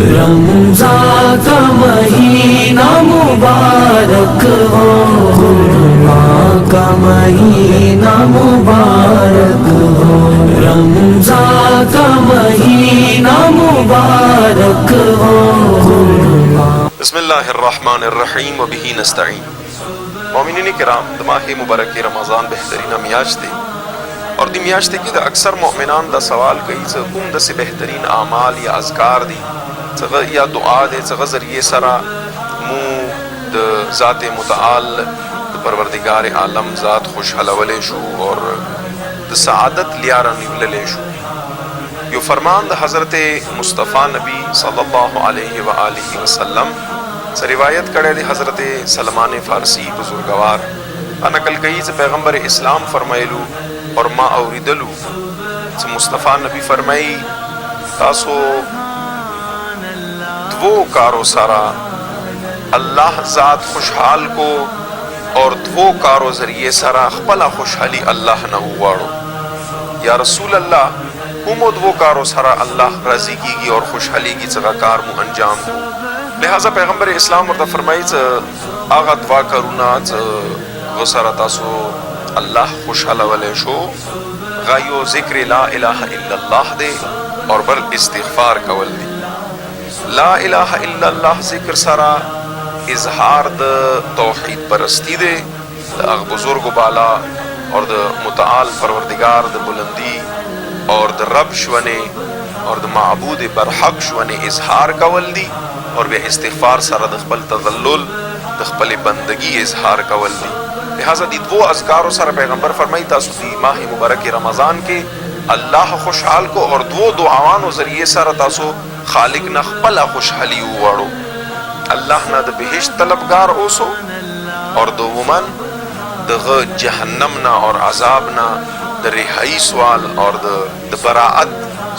رمضان کا مہینہ مبارک ہو، رمضان کا مہینہ مبارک ہو، رمضان کا مہینہ مبارک ہو۔ بسم اللہ الرحمن الرحیم وبہ نستعین۔ مومنین کرام، دماغ مبارک رمضان بہترین میاشت دے اور دی میاشت کی دا اکثر مومنان دا سوال کئی چا کم دا سے بہترین اعمال یا اذکار دی چغا یا دعا دے چغا ذریعے سرا مو دا ذات متعال دا پروردگار عالم ذات خوش حلولے شو اور دا سعادت لیارا نیولے شو۔ یو فرمان دا حضرت مصطفیٰ نبی صلی اللہ علیہ وآلہ وسلم سے روایت کڑے دے حضرت سلمان فارسی بزرگوار نقل کئی سے پیغمبر اسلام فرمائلو اور ما اوریدلو سے مصطفیٰ نبی فرمائی تاسو دو کارو سارا اللہ ذات خوشحال کو اور دو کارو ذریعے سارا خپلا خوشحالی اللہ نہ وارو۔ یا رسول اللہ ہمو دو کارو سارا اللہ راضی کی گی اور خوشحالی کی چگہ کار مو انجام دو۔ لہذا پیغمبر اسلام ورطا فرمائی آغا دعا کرونا غسارا تاسو اللہ خوشحال والے شو غایو ذکر لا الہ الا اللہ دے اور بل استغفار کول دی۔ لا الہ الا اللہ ذکر سارا اظہار دا توحید پرستی دے دا اغ بزرگ بالا اور دا متعال پروردگار دا بلندی اور دا رب شونے اور دا معبود برحق شونے اظہار کول دی اور بے استغفار سارا دخپل تذلل دخپل بندگی اظہار کول دی۔ لہذا دی دو اذکارو سارا پیغمبر فرمائی تاسو دی ماہ مبارک رمضان کے اللہ خوشحال کو اور دو دعاوانو ذریعے سارا تاسو خالق نخپلا خوشحالی وارو، اللہ نا دا بہشت طلبگار اوسو اور دومن دا جہنم نا اور عذاب نا دا رہائی سوال اور دا براعت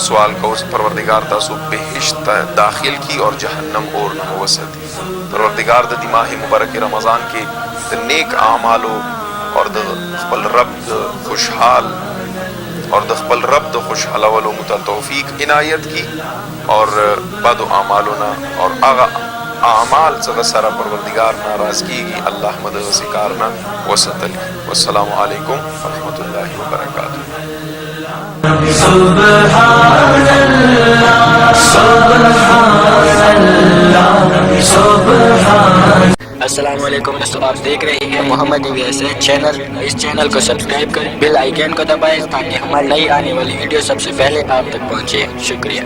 سوال کو پروردگار تاسو بہشت داخل کی اور جہنم اور نہ وسط۔ پروردگار دا دی ماہ مبارک رمضان کے دا نیک اعمالو اور دا خپل رب دا خوشحال اور دا خپل رب دا خوشحال ولو متا توفیق عنایت کی اور بعد اعمالنا اور آغا اعمال چگہ سارا پروردگار ناراض کی گی اللہ مدد ذکارنا وسطل کی۔ والسلام علیکم ورحمۃ اللہ وبرکاتہ۔ سبحان اللہ سبحان اللہ سبحان۔ السلام علیکم دوستو، آپ دیکھ رہے ہیں محمد چینل۔ اس چینل کو سبسکرائب کریں، بیل آئیکن کو دبائیں تاکہ ہماری نئی آنے والی ویڈیو سب سے پہلے آپ تک پہنچے۔ شکریہ۔